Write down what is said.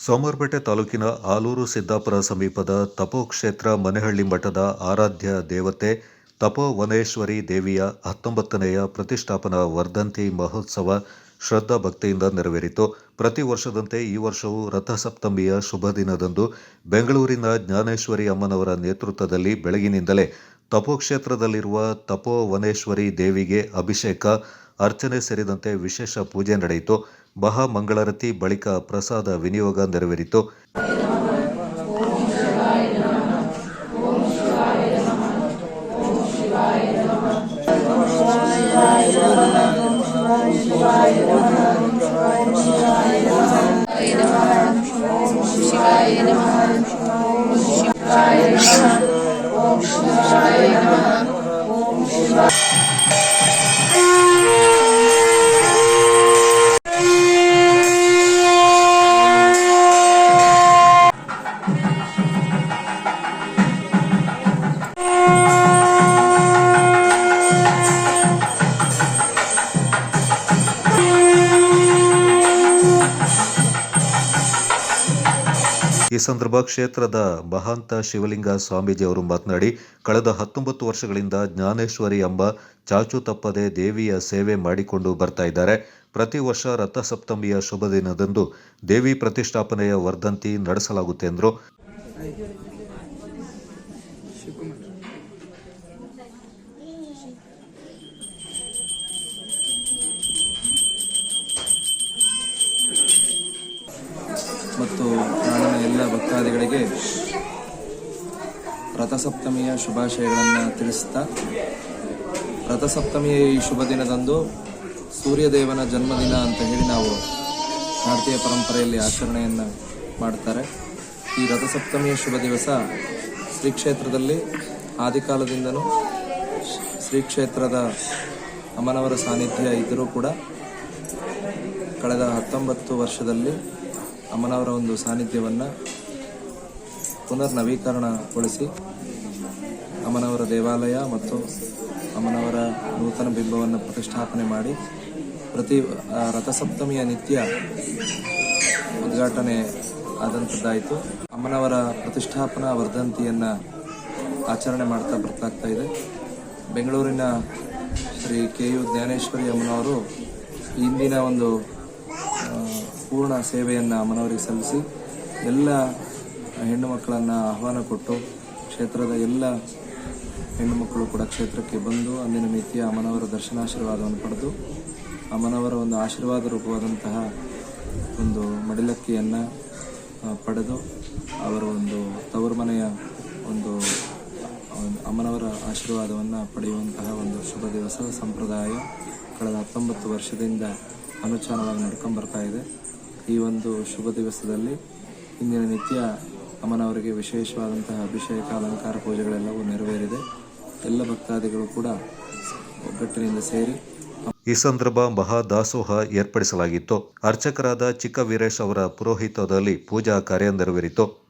ಸೋಮವಾರಪೇಟೆ ತಾಲೂಕಿನ ಆಲೂರು ಸಿದ್ದಾಪುರ ಸಮೀಪದ ತಪೋಕ್ಷೇತ್ರ ಮನೆಹಳ್ಳಿ ಮಠದ ಆರಾಧ್ಯ ದೇವತೆ ತಪೋವನೇಶ್ವರಿ ದೇವಿಯ 19ನೆಯ ಪ್ರತಿಷ್ಠಾಪನಾ ವರ್ಧಂತಿ ಮಹೋತ್ಸವ ಶ್ರದ್ಧಾ ಭಕ್ತಿಯಿಂದ ನೆರವೇರಿತು. ಪ್ರತಿ ವರ್ಷದಂತೆ ಈ ವರ್ಷವೂ ರಥಸಪ್ತಮಿಯ ಶುಭ ದಿನದಂದು ಬೆಂಗಳೂರಿನ ಜ್ಞಾನೇಶ್ವರಿ ಅಮ್ಮನವರ ನೇತೃತ್ವದಲ್ಲಿ ಬೆಳಗಿನಿಂದಲೇ ತಪೋಕ್ಷೇತ್ರದಲ್ಲಿರುವ ತಪೋವನೇಶ್ವರಿ ದೇವಿಗೆ ಅಭಿಷೇಕ, ಅರ್ಚನೆ ಸೇರಿದಂತೆ ವಿಶೇಷ ಪೂಜೆ ನಡೆಯಿತು. ಮಹಾಮಂಗಳಾರತಿ ಬಳಿಕ ಪ್ರಸಾದ ವಿನಿಯೋಗ ನೆರವೇರಿತು. ಈ ಸಂದರ್ಭ ಕ್ಷೇತ್ರದ ಮಹಾಂತ ಶಿವಲಿಂಗ ಸ್ವಾಮೀಜಿ ಅವರು ಮಾತನಾಡಿ, ಕಳೆದ 19 ವರ್ಷಗಳಿಂದ ಜ್ಞಾನೇಶ್ವರಿ ಅಮ್ಮ ಚಾಚು ತಪ್ಪದೆ ದೇವಿಯ ಸೇವೆ ಮಾಡಿಕೊಂಡು ಬರ್ತಾ ಇದ್ದಾರೆ. ಪ್ರತಿ ವರ್ಷ ರಥಸಪ್ತಮಿಯ ಶುಭ ದಿನದಂದು ದೇವಿ ಪ್ರತಿಷ್ಠಾಪನೆಯ ವರ್ಧಂತಿ ನಡೆಸಲಾಗುತ್ತೆ ಎಂದರು. ಮತ್ತು ನಾಡಿನ ಎಲ್ಲ ಭಕ್ತಾದಿಗಳಿಗೆ ರಥಸಪ್ತಮಿಯ ಶುಭಾಶಯಗಳನ್ನು ತಿಳಿಸುತ್ತಾ, ರಥಸಪ್ತಮಿಯ ಈ ಶುಭ ದಿನದಂದು ಸೂರ್ಯದೇವನ ಜನ್ಮದಿನ ಅಂತ ಹೇಳಿ ನಾವು ಭಾರತೀಯ ಪರಂಪರೆಯಲ್ಲಿ ಆಚರಣೆಯನ್ನು ಮಾಡ್ತಾರೆ. ಈ ರಥಸಪ್ತಮಿಯ ಶುಭ ದಿವಸ ಶ್ರೀ ಕ್ಷೇತ್ರದಲ್ಲಿ ಆದಿಕಾಲದಿಂದಲೂ ಶ್ರೀ ಕ್ಷೇತ್ರದ ಅಮ್ಮನವರ ಸಾನ್ನಿಧ್ಯ ಇದ್ದರೂ ಕೂಡ ಕಳೆದ 19 ವರ್ಷದಲ್ಲಿ ಅಮ್ಮನವರ ಒಂದು ಸಾನ್ನಿಧ್ಯವನ್ನು ಪುನರ್ ನವೀಕರಣಗೊಳಿಸಿ ಅಮ್ಮನವರ ದೇವಾಲಯ ಮತ್ತು ಅಮ್ಮನವರ ನೂತನ ಬಿಂಬವನ್ನು ಪ್ರತಿಷ್ಠಾಪನೆ ಮಾಡಿ ಪ್ರತಿ ರಥಸಪ್ತಮಿಯ ನಿತ್ಯ ಉದ್ಘಾಟನೆ ಆದಂಥದ್ದಾಯಿತು. ಅಮ್ಮನವರ ಪ್ರತಿಷ್ಠಾಪನಾ ವರ್ಧಂತಿಯನ್ನು ಆಚರಣೆ ಮಾಡ್ತಾ ಬರ್ತಾಗ್ತಾ ಇದೆ. ಬೆಂಗಳೂರಿನ ಶ್ರೀ ಕೆ.ಯು. ಜ್ಞಾನೇಶ್ವರಿ ಅಮ್ಮನವರು ಇಂದಿನ ಒಂದು ಪೂರ್ಣ ಸೇವೆಯನ್ನು ಅಮ್ಮನವರಿಗೆ ಸಲ್ಲಿಸಿ ಎಲ್ಲ ಹೆಣ್ಣು ಮಕ್ಕಳನ್ನು ಆಹ್ವಾನ ಕೊಟ್ಟು ಕ್ಷೇತ್ರದ ಎಲ್ಲ ಹೆಣ್ಣು ಮಕ್ಕಳು ಕೂಡ ಕ್ಷೇತ್ರಕ್ಕೆ ಬಂದು ಅಂದಿನ ನಿತ್ಯ ಅಮ್ಮನವರ ದರ್ಶನಾಶೀರ್ವಾದವನ್ನು ಪಡೆದು ಅಮ್ಮನವರ ಒಂದು ಆಶೀರ್ವಾದ ರೂಪವಾದಂತಹ ಒಂದು ಮಡಿಲಕ್ಕಿಯನ್ನು ಪಡೆದು ಅವರ ಒಂದು ತವರು ಮನೆಯ ಒಂದು ಅಮ್ಮನವರ ಆಶೀರ್ವಾದವನ್ನು ಪಡೆಯುವಂತಹ ಒಂದು ಶುಭ ದಿವಸ ಸಂಪ್ರದಾಯ ಕಳೆದ 19 ವರ್ಷದಿಂದ ಅನುಚಾನವಾಗಿ ನಡ್ಕೊಂಡು ಬರ್ತಾ ಇದೆ. ಈ ಒಂದು ಶುಭ ದಿವಸದಲ್ಲಿ ಇಂದಿನ ನಿತ್ಯ ಅಮ್ಮನವರಿಗೆ ವಿಶೇಷವಾದಂತಹ ಅಭಿಷೇಕ, ಅಲಂಕಾರ ಪೂಜೆಗಳೆಲ್ಲವೂ ನೆರವೇರಿದೆ. ಎಲ್ಲ ಭಕ್ತಾದಿಗಳು ಕೂಡ ಒಗ್ಗಟ್ಟಿನಿಂದ ಸೇರಿ ಈ ಸಂದರ್ಭ ಮಹಾದಾಸೋಹ ಏರ್ಪಡಿಸಲಾಗಿತ್ತು. ಅರ್ಚಕರಾದ ಚಿಕ್ಕ ವೀರೇಶ್ ಅವರ ಪುರೋಹಿತದಲ್ಲಿ ಪೂಜಾ ಕಾರ್ಯ ನೆರವೇರಿತು.